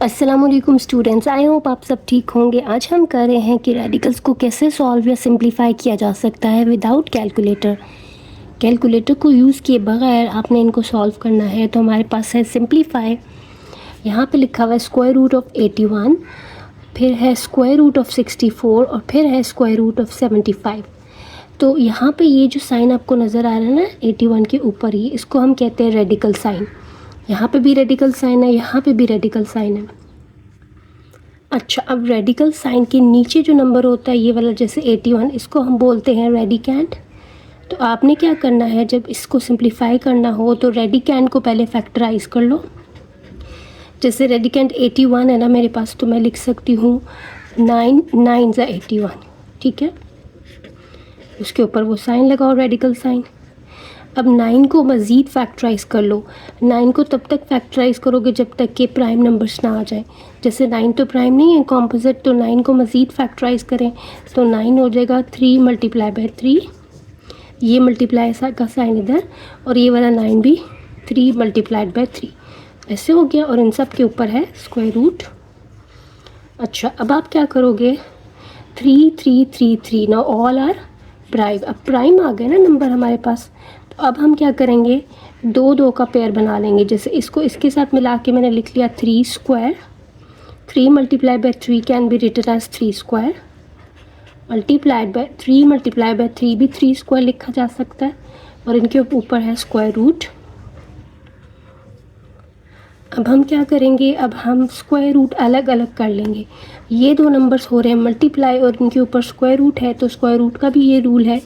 अस्सलामुअलैकुम students, I hope आप सब ठीक होंगे। आज हम कर रहे हैं कि रेडिकल्स को कैसे सॉल्व या सिंप्लीफाई किया जा सकता है विदाउट कैलकुलेटर। कैलकुलेटर को यूज़ किए बगैर आपने इनको सॉल्व करना है। तो हमारे पास है सिंप्लीफाई। यहाँ पे लिखा हुआ है स्क्वायर रूट ऑफ 81, फिर है स्क्वायर रूट ऑफ 64 और फिर है स्क्वायर रूट ऑफ 75। तो यहाँ पे ये जो साइन आपको नज़र आ रहा है ना 81 के ऊपर ही, इसको हम कहते हैं रेडिकल साइन। यहाँ पे भी रेडिकल साइन है, यहाँ पे भी रेडिकल साइन है। अच्छा, अब रेडिकल साइन के नीचे जो नंबर होता है ये वाला, जैसे 81, इसको हम बोलते हैं रेडिकैंड। तो आपने क्या करना है, जब इसको सिंप्लीफाई करना हो तो रेडिकैंड को पहले फैक्टराइज कर लो। जैसे रेडिकैंड 81 है ना मेरे पास, तो मैं लिख सकती हूँ 9 9 ज़ा 81, ठीक है। उसके ऊपर वो साइन लगाओ, रेडिकल साइन। अब 9 को मज़ीद फैक्टराइज कर लो। 9 को तब तक फैक्टराइज करोगे जब तक कि प्राइम नंबर्स ना आ जाए। जैसे 9 तो प्राइम नहीं है, कॉम्पोजिट, तो 9 को मज़ीद फैक्टराइज करें तो 9 हो जाएगा 3 मल्टीप्लाई बाय 3, ये मल्टीप्लाई का साइन इधर, और ये वाला 9 भी 3 मल्टीप्लाइड बाय 3, ऐसे हो गया। और इन सब के ऊपर है स्क्वायर रूट। अच्छा, अब आप क्या करोगे, 3 3 3 3, नाउ ऑल आर प्राइम। अब प्राइम आ गए ना नंबर हमारे पास, तो अब हम क्या करेंगे, 2 2 का पेयर बना लेंगे। जैसे इसको इसके साथ मिला के मैंने लिख लिया 3 square. 3 multiply by 3 can be written as 3 square, multiplied by 3 multiply by 3 भी 3 स्क्वायर लिखा जा सकता है, और इनके ऊपर है स्क्वायर रूट। अब हम क्या करेंगे, अब हम स्क्वायर रूट अलग अलग कर लेंगे। ये दो नंबर्स हो रहे हैं मल्टीप्लाई और इनके ऊपर स्क्वायर रूट है, तो स्क्वायर रूट का भी ये रूल है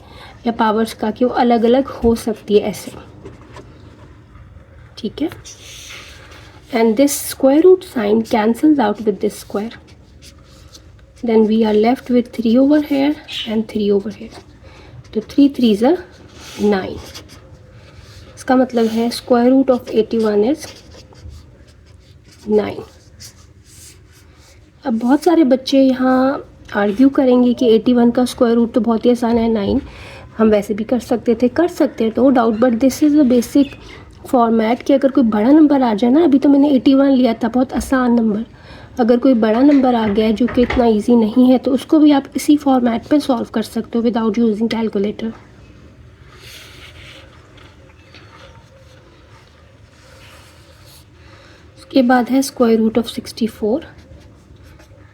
या पावर्स का कि वो अलग अलग हो सकती है ऐसे, ठीक है। And this square root sign cancels out with this square, then we are left with 3 over here and 3 over here. तो 3 3 ज़ा 9। इसका मतलब है स्क्वायर रूट ऑफ 81 इज 9। अब बहुत सारे बच्चे यहाँ आर्ग्यू करेंगे कि 81 का स्क्वायर रूट तो बहुत ही आसान है, 9 हम वैसे भी कर सकते थे, कर सकते हैं, no doubt, but this is a basic format कि अगर कोई बड़ा नंबर आ जाए ना, अभी तो मैंने 81 लिया था, बहुत आसान नंबर, अगर कोई बड़ा नंबर आ गया है जो कि इतना इजी नहीं है, तो उसको भी आप इसी फॉर्मेट पे सॉल्व कर सकते हो विदाउट यूजिंग कैलकुलेटर। उसके बाद है स्क्वायर रूट ऑफ 64।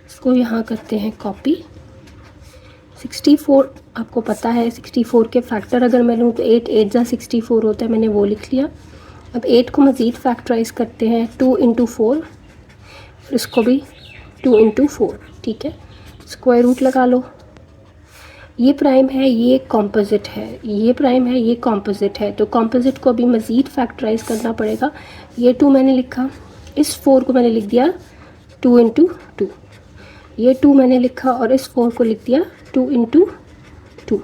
इसको यहाँ करते हैं कॉपी। 64 आपको पता है, 64 के फैक्टर अगर मैं लूँ तो 8 8 ज़ा 64 होता है, मैंने वो लिख लिया। अब 8 को मज़ीद फैक्टराइज करते हैं, 2 इंटू 4, इसको भी 2 इंटू 4, ठीक है। स्क्वायर रूट लगा लो। ये प्राइम है, ये कॉम्पोजिट है, ये प्राइम है, ये कॉम्पोजिट है, तो कॉम्पोजिट को भी मज़ीद फैक्टराइज करना पड़ेगा। ये 2 मैंने लिखा, इस 4 को मैंने लिख दिया 2 इंटू 2, ये 2 मैंने लिखा और इस 4 को लिख दिया 2 इंटू 2।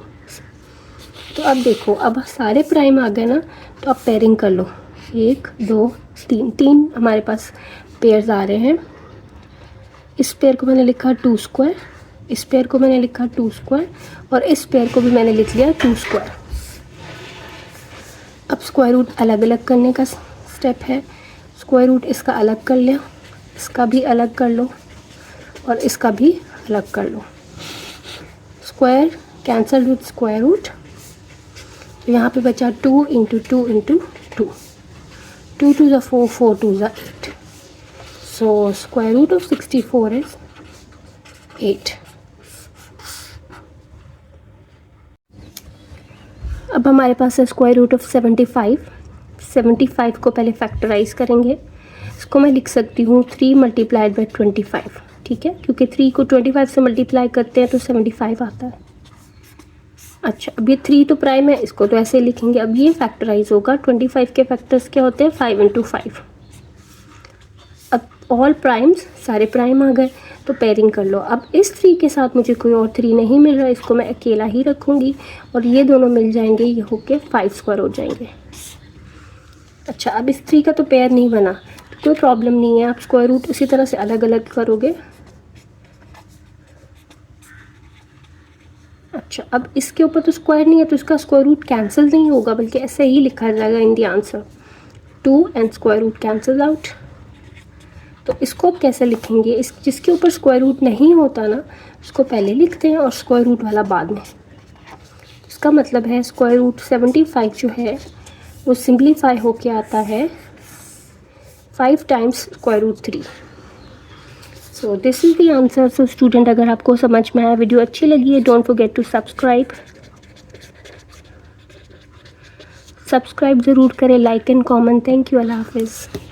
तो अब देखो, अब सारे प्राइम आ गए ना, तो अब पेयरिंग कर लो। 1 2 3, 3 हमारे पास पेयर्स आ रहे हैं। इस पेयर को मैंने लिखा 2 स्क्वायर, इस पेयर को मैंने लिखा 2 स्क्वायर, और इस पेयर को भी मैंने लिख लिया 2 स्क्वायर। अब स्क्वायर रूट अलग अलग करने का स्टेप है। स्क्वायर रूट इसका अलग कर लिया, इसका भी अलग कर लो, और इसका भी अलग कर लो। Square cancel with square root, तो यहाँ पे बचा 2 इंटू 2 इंटू 2, 2 2 ज़ा 4, 4 2 ज़ा 8। So square root of 64 is 8। अब हमारे पास है स्क्वायर रूट ऑफ 75। 75 को पहले फैक्टराइज करेंगे। इसको मैं लिख सकती हूँ 3 मल्टीप्लाइड बाई 25, ठीक है, क्योंकि 3 को 25 से मल्टीप्लाई करते हैं तो 75 आता है। अच्छा, अब ये 3 तो प्राइम है, इसको तो ऐसे ही लिखेंगे। अब ये फैक्टराइज होगा, 25 के फैक्टर्स क्या होते हैं, 5 इंटू 5। अब ऑल प्राइम्स, सारे प्राइम आ गए, तो पेयरिंग कर लो। अब इस 3 के साथ मुझे कोई और 3 नहीं मिल रहा, इसको मैं अकेला ही रखूँगी, और ये दोनों मिल जाएंगे, ये होके 5 स्क्वायर हो जाएंगे। अच्छा, अब इस 3 का तो पेयर नहीं बना, तो कोई प्रॉब्लम नहीं है, आप स्क्वायर रूट इसी तरह से अलग अलग करोगे। अच्छा, अब इसके ऊपर तो स्क्वायर नहीं है, तो इसका स्क्वायर रूट कैंसिल नहीं होगा, बल्कि ऐसे ही लिखा जाएगा in the answer, 2 and square root cancel out. तो इसको अब कैसे लिखेंगे, इस जिसके ऊपर स्क्वायर रूट नहीं होता ना उसको पहले लिखते हैं और स्क्वायर रूट वाला बाद में। इसका मतलब है स्क्वायर रूट 75 जो है वो सिंप्लीफाई होके आता है 5 times square root 3। So this is the answer. So student, अगर आपको समझ में आया, वीडियो अच्छी लगी है, डोंट फॉरगेट टू सब्सक्राइब ज़रूर करें, like and comment. Thank you, Allah हाफिज़।